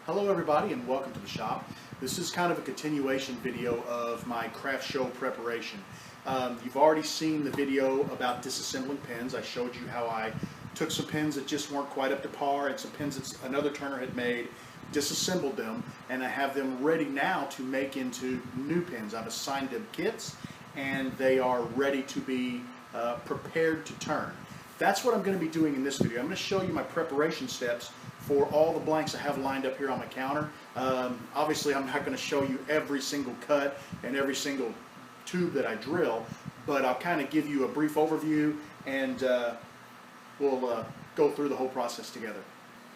Hello everybody and welcome to the shop. This is kind of a continuation video of my craft show preparation. You've already seen the video about disassembling pins. I showed you how I took some pins that just weren't quite up to par and some pins that another turner had made, disassembled them, and I have them ready now to make into new pins. I've assigned them kits and they are ready to be prepared to turn. That's what I'm going to be doing in this video. I'm going to show you my preparation steps for all the blanks I have lined up here on my counter. Obviously I'm not going to show you every single cut and every single tube that I drill, but I'll kind of give you a brief overview and we'll go through the whole process together.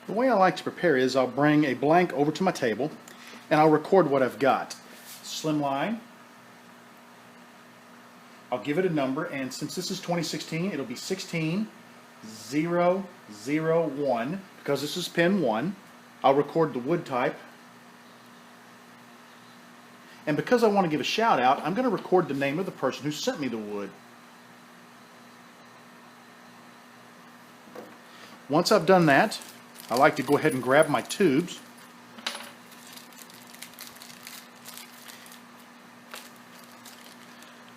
The way I like to prepare is I'll bring a blank over to my table and I'll record what I've got. Slim line, I'll give it a number, and since this is 2016 it'll be 16001 because this is pin 1. I'll record the wood type, and because I want to give a shout out, I'm going to record the name of the person who sent me the wood. Once I've done that, I like to go ahead and grab my tubes.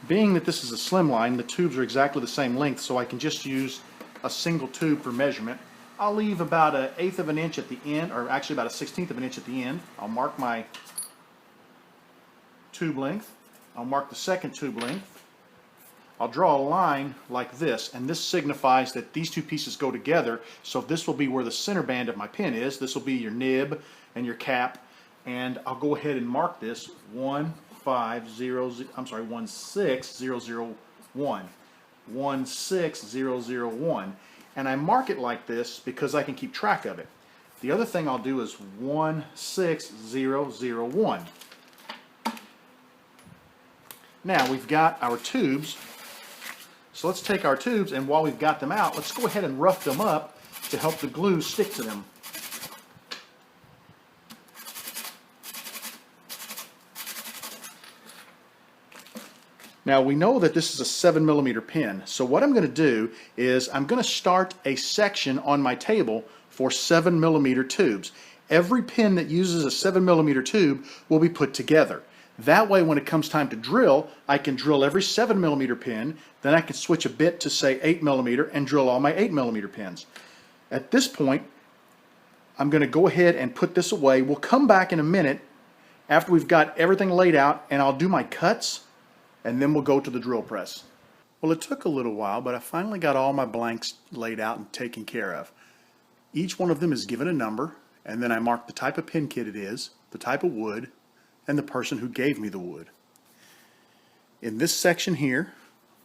Being that this is a slim line, the tubes are exactly the same length, so I can just use a single tube for measurement. I'll leave about 1/8 of an inch at the end, or actually about 1/16 of an inch at the end. I'll mark my tube length. I'll mark the second tube length. I'll draw a line like this, and this signifies that these two pieces go together, so this will be where the center band of my pin is. This will be your nib and your cap, and I'll go ahead and mark this 16001. 16001, and I mark it like this because I can keep track of it. The other thing I'll do is 16001. Now we've got our tubes, so let's take our tubes, and while we've got them out, let's go ahead and rough them up to help the glue stick to them. Now we know that this is a 7mm pin, so what I'm going to do is I'm going to start a section on my table for 7mm tubes. Every pin that uses a 7mm tube will be put together. That way when it comes time to drill, I can drill every 7mm pin, then I can switch a bit to say 8mm and drill all my 8mm pins. At this point, I'm going to go ahead and put this away. We'll come back in a minute after we've got everything laid out, and I'll do my cuts, and then we'll go to the drill press. Well, it took a little while, but I finally got all my blanks laid out and taken care of. Each one of them is given a number, and then I mark the type of pin kit it is, the type of wood, and the person who gave me the wood. In this section here,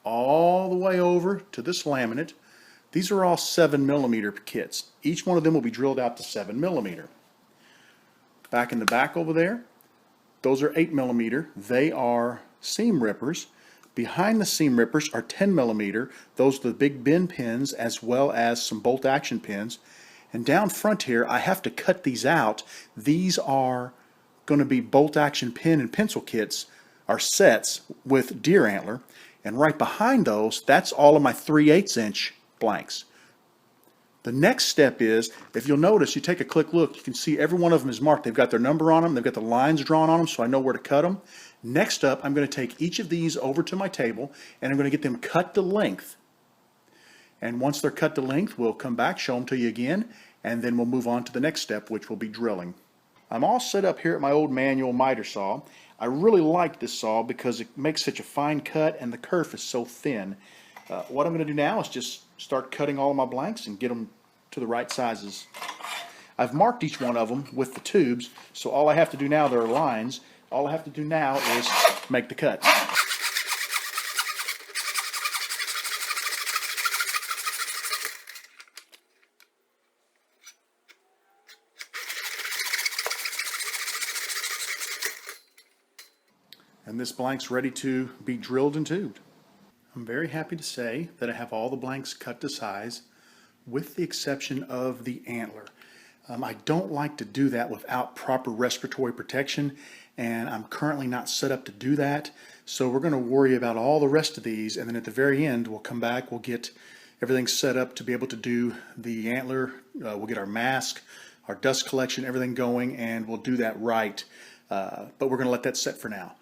all the way over to this laminate, these are all 7mm kits. Each one of them will be drilled out to 7mm. Back in the back over there, those are 8mm. They are seam rippers. Behind the seam rippers are 10mm. Those are the big bend pins as well as some bolt action pins. And down front here I have to cut these out. These are going to be bolt action pin and pencil kits, or sets with deer antler. And right behind those, that's all of my 3/8 inch blanks. The next step is, if you'll notice, you take a quick look, you can see every one of them is marked. They've got their number on them, they've got the lines drawn on them, so I know where to cut them. Next up, I'm going to take each of these over to my table, and I'm going to get them cut to length. And once they're cut to length, we'll come back, show them to you again, and then we'll move on to the next step, which will be drilling. I'm all set up here at my old manual miter saw. I really like this saw because it makes such a fine cut, and the kerf is so thin. What I'm going to do now is just start cutting all of my blanks and get them to the right sizes. I've marked each one of them with the tubes, so all I have to do now, there are lines, all I have to do now is make the cuts. And this blank's ready to be drilled and tubed. I'm very happy to say that I have all the blanks cut to size, with the exception of the antler. I don't like to do that without proper respiratory protection, and I'm currently not set up to do that. So we're going to worry about all the rest of these, and then at the very end we'll come back, we'll get everything set up to be able to do the antler. We'll get our mask, our dust collection, everything going, and we'll do that right. But we're going to let that set for now.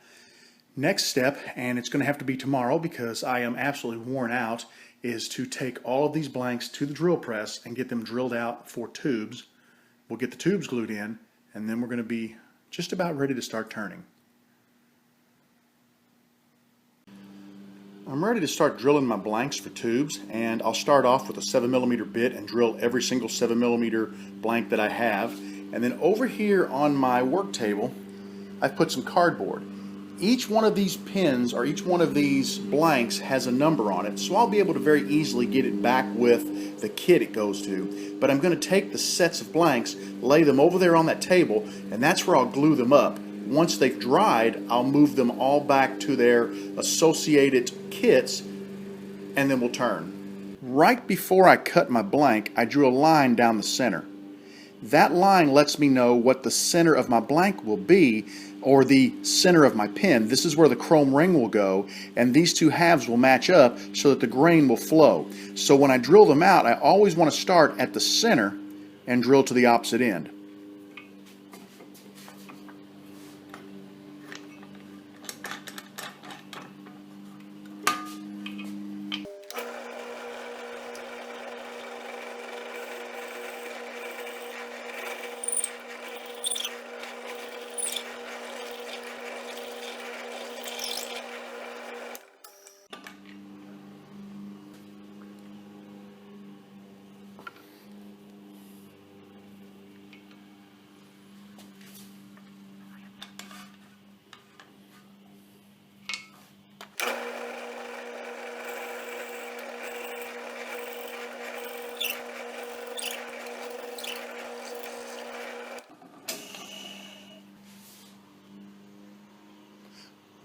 Next step, and it's going to have to be tomorrow because I am absolutely worn out, is to take all of these blanks to the drill press and get them drilled out for tubes. We'll get the tubes glued in, and then we're going to be just about ready to start turning. I'm ready to start drilling my blanks for tubes, and I'll start off with a 7mm bit and drill every single 7mm blank that I have. And then over here on my work table, I've put some cardboard. Each one of these pins or each one of these blanks has a number on it, so I'll be able to very easily get it back with the kit it goes to. But I'm going to take the sets of blanks, lay them over there on that table, and that's where I'll glue them up. Once they've dried, I'll move them all back to their associated kits, and then we'll turn. Right before I cut my blank, I drew a line down the center. That line lets me know what the center of my blank will be, or the center of my pin. This is where the chrome ring will go, and these two halves will match up so that the grain will flow. So when I drill them out, I always want to start at the center and drill to the opposite end.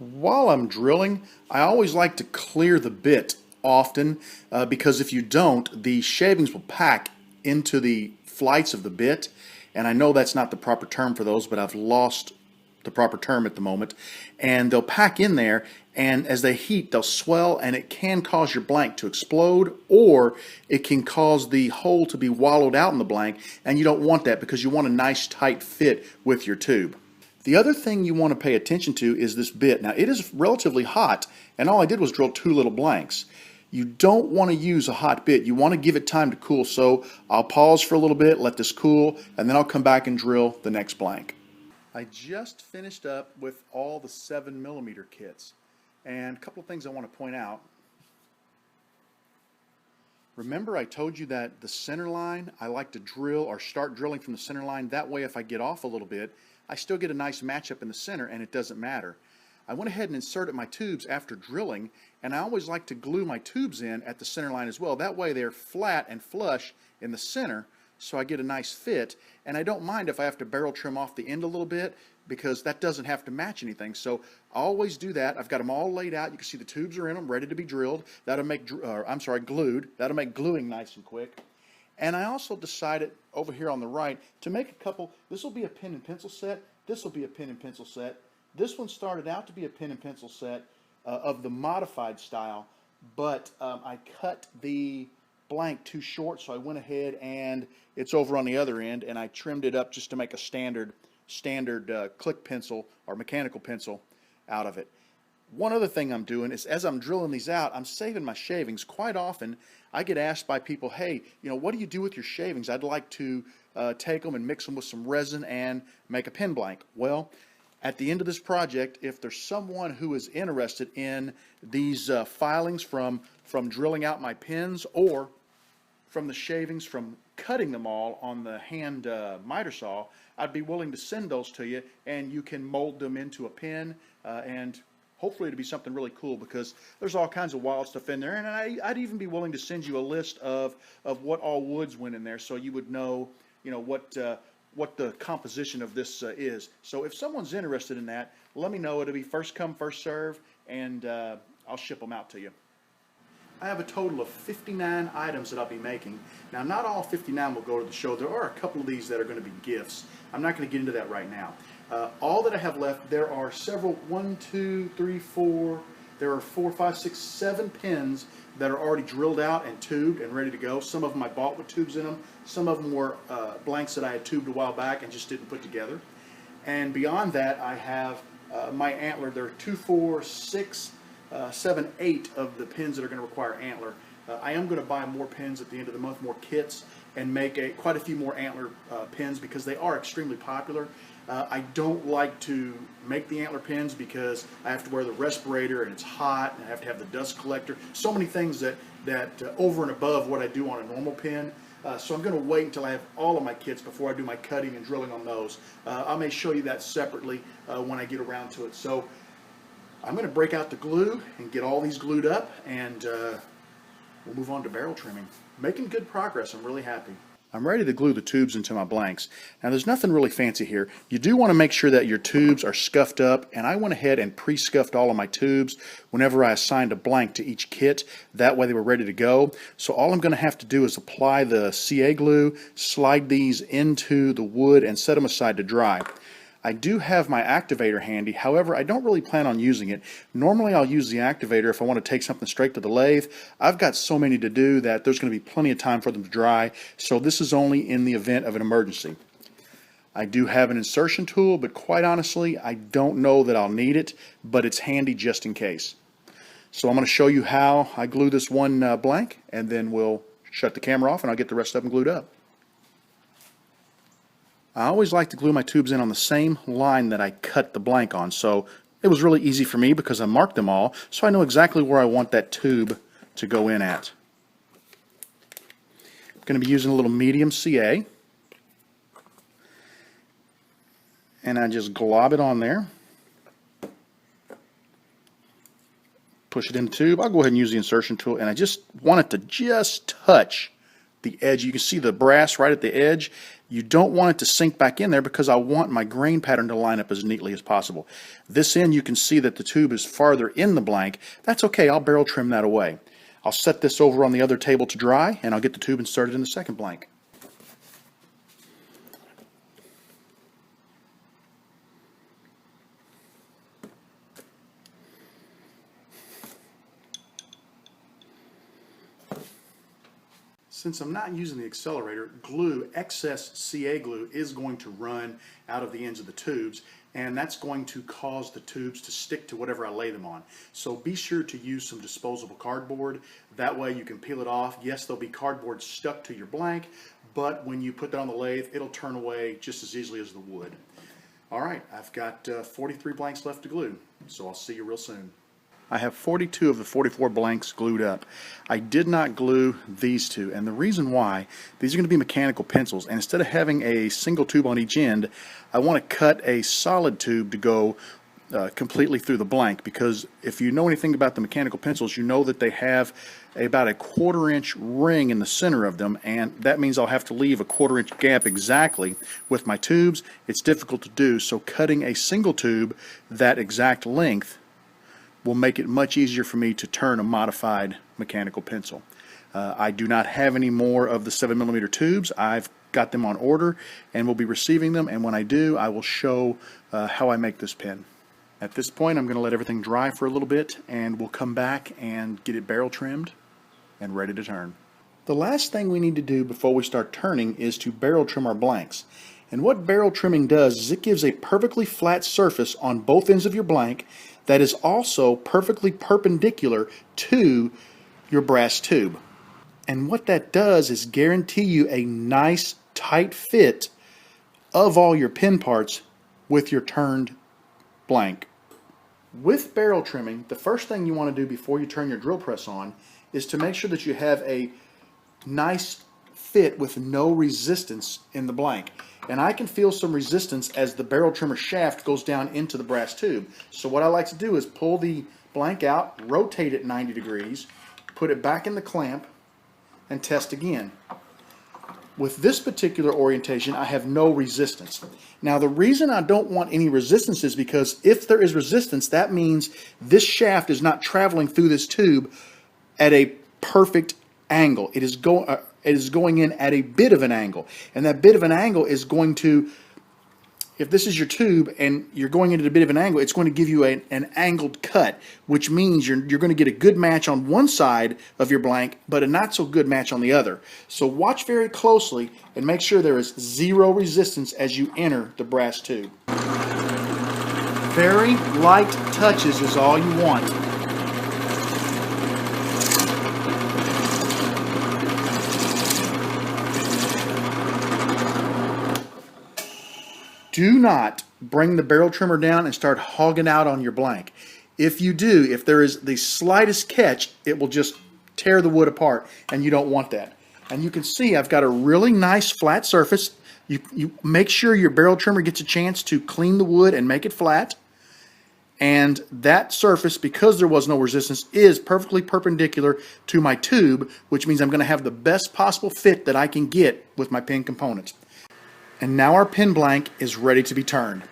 While I'm drilling, I always like to clear the bit often because if you don't, the shavings will pack into the flights of the bit, and I know that's not the proper term for those, but I've lost the proper term at the moment, and they'll pack in there, and as they heat, they'll swell, and it can cause your blank to explode, or it can cause the hole to be wallowed out in the blank, and you don't want that because you want a nice tight fit with your tube. The other thing you want to pay attention to is this bit. Now, it is relatively hot, and all I did was drill 2 little blanks. You don't want to use a hot bit. You want to give it time to cool, so I'll pause for a little bit, let this cool, and then I'll come back and drill the next blank. I just finished up with all the 7mm kits, and a couple of things I want to point out. Remember I told you that the center line, I like to drill or start drilling from the center line. That way if I get off a little bit, I still get a nice matchup in the center and it doesn't matter. I went ahead and inserted my tubes after drilling, and I always like to glue my tubes in at the center line as well. That way they're flat and flush in the center, so I get a nice fit, and I don't mind if I have to barrel trim off the end a little bit because that doesn't have to match anything. So I always do that. I've got them all laid out. You can see the tubes are in them, ready to be drilled. That'll make, glued. That'll make gluing nice and quick. And I also decided over here on the right to make a couple. This will be a pen and pencil set. This will be a pen and pencil set. This one started out to be a pen and pencil set of the modified style, but I cut the blank too short, so I went ahead and it's over on the other end, and I trimmed it up just to make a standard click pencil or mechanical pencil out of it. One other thing I'm doing is as I'm drilling these out, I'm saving my shavings. Quite often I get asked by people, hey, what do you do with your shavings? I'd like to take them and mix them with some resin and make a pen blank. Well, at the end of this project, if there's someone who is interested in these filings from drilling out my pens or from the shavings from cutting them all on the hand miter saw, I'd be willing to send those to you, and you can mold them into a pen and hopefully it'll be something really cool because there's all kinds of wild stuff in there, and I'd even be willing to send you a list of what all woods went in there so you would know, what the composition of this is. So if someone's interested in that, let me know. It'll be first come, first serve, and I'll ship them out to you. I have a total of 59 items that I'll be making. Now, not all 59 will go to the show. There are a couple of these that are going to be gifts. I'm not going to get into that right now. All that I have left, there are several, 1, 2, 3, 4, there are 4, 5, 6, 7 pins that are already drilled out and tubed and ready to go. Some of them I bought with tubes in them. Some of them were blanks that I had tubed a while back and just didn't put together. And beyond that, I have my antler. There are 2, 4, 6, 7, 8 of the pins that are going to require antler. I am going to buy more pins at the end of the month, more kits, and make quite a few more antler pins because they are extremely popular. I don't like to make the antler pins because I have to wear the respirator and it's hot and I have to have the dust collector. So many things that over and above what I do on a normal pin. So I'm going to wait until I have all of my kits before I do my cutting and drilling on those. I may show you that separately when I get around to it. So I'm going to break out the glue and get all these glued up, and we'll move on to barrel trimming. Making good progress. I'm really happy. I'm ready to glue the tubes into my blanks. Now there's nothing really fancy here. You do want to make sure that your tubes are scuffed up, and I went ahead and pre-scuffed all of my tubes whenever I assigned a blank to each kit. That way they were ready to go. So all I'm going to have to do is apply the CA glue, slide these into the wood, and set them aside to dry. I do have my activator handy, however I don't really plan on using it. Normally I'll use the activator if I want to take something straight to the lathe. I've got so many to do that there's going to be plenty of time for them to dry, so this is only in the event of an emergency. I do have an insertion tool, but quite honestly I don't know that I'll need it, but it's handy just in case. So I'm going to show you how I glue this one blank, and then we'll shut the camera off and I'll get the rest of them glued up. I always like to glue my tubes in on the same line that I cut the blank on, so it was really easy for me because I marked them all, so I know exactly where I want that tube to go in at. I'm going to be using a little medium CA, and I just glob it on there, push it in the tube. I'll go ahead and use the insertion tool, and I just want it to just touch the edge. You can see the brass right at the edge. You don't want it to sink back in there because I want my grain pattern to line up as neatly as possible. This end, you can see that the tube is farther in the blank. That's okay, I'll barrel trim that away. I'll set this over on the other table to dry, and I'll get the tube inserted in the second blank. Since I'm not using the accelerator, excess CA glue is going to run out of the ends of the tubes, and that's going to cause the tubes to stick to whatever I lay them on. So be sure to use some disposable cardboard. That way you can peel it off. Yes, there'll be cardboard stuck to your blank, but when you put that on the lathe, it'll turn away just as easily as the wood. All right, I've got 43 blanks left to glue, so I'll see you real soon. I have 42 of the 44 blanks glued up. I did not glue these two, and the reason why, these are going to be mechanical pencils, and instead of having a single tube on each end, I want to cut a solid tube to go completely through the blank, because if you know anything about the mechanical pencils, you know that they have about a 1/4 inch ring in the center of them, and that means I'll have to leave a 1/4 inch gap exactly. With my tubes, it's difficult to do, so cutting a single tube that exact length will make it much easier for me to turn a modified mechanical pencil. I do not have any more of the 7mm tubes. I've got them on order and will be receiving them, and when I do, I will show how I make this pen. At this point, I'm going to let everything dry for a little bit, and we'll come back and get it barrel trimmed and ready to turn. The last thing we need to do before we start turning is to barrel trim our blanks. And what barrel trimming does is it gives a perfectly flat surface on both ends of your blank that is also perfectly perpendicular to your brass tube. And what that does is guarantee you a nice tight fit of all your pin parts with your turned blank. With barrel trimming, the first thing you want to do before you turn your drill press on is to make sure that you have a nice fit with no resistance in the blank. And I can feel some resistance as the barrel trimmer shaft goes down into the brass tube. So what I like to do is pull the blank out, rotate it 90 degrees, put it back in the clamp, and test again. With this particular orientation, I have no resistance. Now the reason I don't want any resistance is because if there is resistance, that means this shaft is not traveling through this tube at a perfect angle. It is going in at a bit of an angle, and that bit of an angle is going to if this is your tube and you're going into a bit of an angle, it's going to give you an angled cut, which means you're going to get a good match on one side of your blank, but a not so good match on the other. So watch very closely and make sure there is zero resistance as you enter the brass tube. Very light touches is all you want. Do not bring the barrel trimmer down and start hogging out on your blank. If you do, if there is the slightest catch, it will just tear the wood apart, and you don't want that. And you can see I've got a really nice flat surface. You make sure your barrel trimmer gets a chance to clean the wood and make it flat. And that surface, because there was no resistance, is perfectly perpendicular to my tube, which means I'm going to have the best possible fit that I can get with my pin components. And now our pin blank is ready to be turned.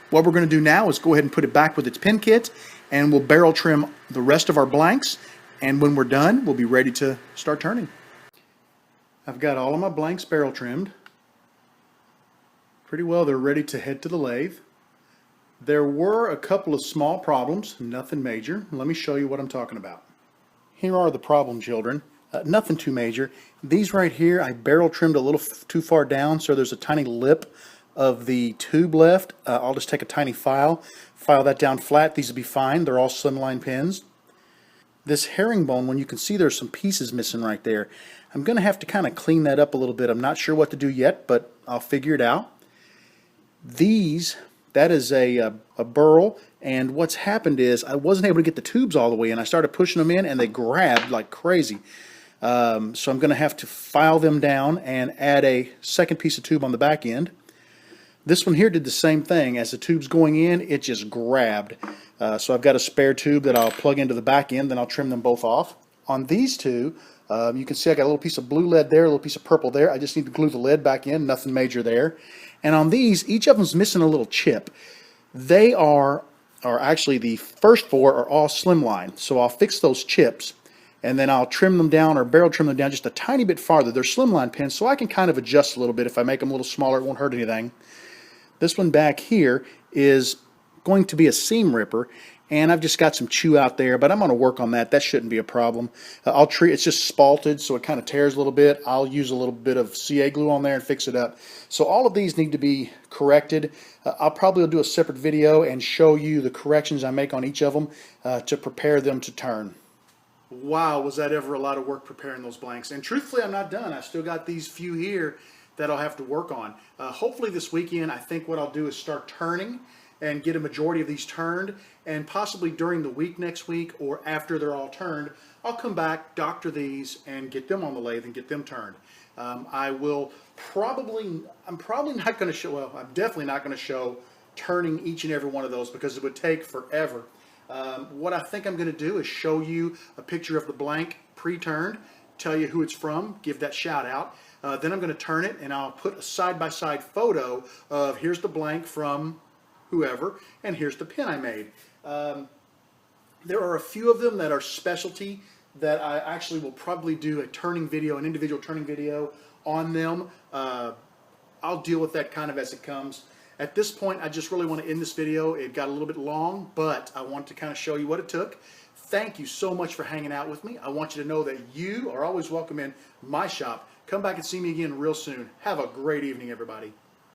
What we're going to do now is go ahead and put it back with its pin kit, and we'll barrel trim the rest of our blanks, and when we're done, we'll be ready to start turning. I've got all of my blanks barrel trimmed. Pretty well, they're ready to head to the lathe. There were a couple of small problems, nothing major. Let me show you what I'm talking about. Here are the problem children. Nothing too major. These right here, I barrel trimmed a little too far down, so there's a tiny lip of the tube left. I'll just take a tiny file that down flat. These will be fine. They're all slimline pins. This herringbone one, you can see there's some pieces missing right there. I'm going to have to kind of clean that up a little bit. I'm not sure what to do yet, but I'll figure it out. That is a burl, and what's happened is I wasn't able to get the tubes all the way in. I started pushing them in, and they grabbed like crazy. So I'm going to have to file them down and add a second piece of tube on the back end. This one here did the same thing. As the tube's going in, it just grabbed. So I've got a spare tube that I'll plug into the back end, then I'll trim them both off. On these two, you can see I got a little piece of blue lead there, a little piece of purple there. I just need to glue the lead back in, nothing major there. And on these, each of them's missing a little chip. They are actually the first four are all slimline, so I'll fix those chips. And then I'll trim them down or barrel trim them down just a tiny bit farther. They're slimline pins, so I can kind of adjust a little bit. If I make them a little smaller, it won't hurt anything. This one back here is going to be a seam ripper, and I've just got some chew out there, but I'm going to work on that. That shouldn't be a problem. It's just spalted, so it kind of tears a little bit. I'll use a little bit of CA glue on there and fix it up. So all of these need to be corrected. I'll probably do a separate video and show you the corrections I make on each of them to prepare them to turn. Wow, was that ever a lot of work preparing those blanks. And truthfully, I'm not done. I still got these few here that I'll have to work on. Hopefully this weekend, I think what I'll do is start turning and get a majority of these turned, and possibly during the week next week or after they're all turned, I'll come back, doctor these, and get them on the lathe and get them turned. I'm probably not going to show, well, I'm definitely not going to show turning each and every one of those because it would take forever. What I think I'm going to do is show you a picture of the blank pre-turned, tell you who it's from, give that shout out. Then I'm going to turn it, and I'll put a side-by-side photo of here's the blank from whoever, and here's the pin I made. There are a few of them that are specialty that I actually will probably do a turning video, an individual turning video on them. I'll deal with that kind of as it comes. At this point, I just really want to end this video. It got a little bit long, but I want to kind of show you what it took. Thank you so much for hanging out with me. I want you to know that you are always welcome in my shop. Come back and see me again real soon. Have a great evening, everybody.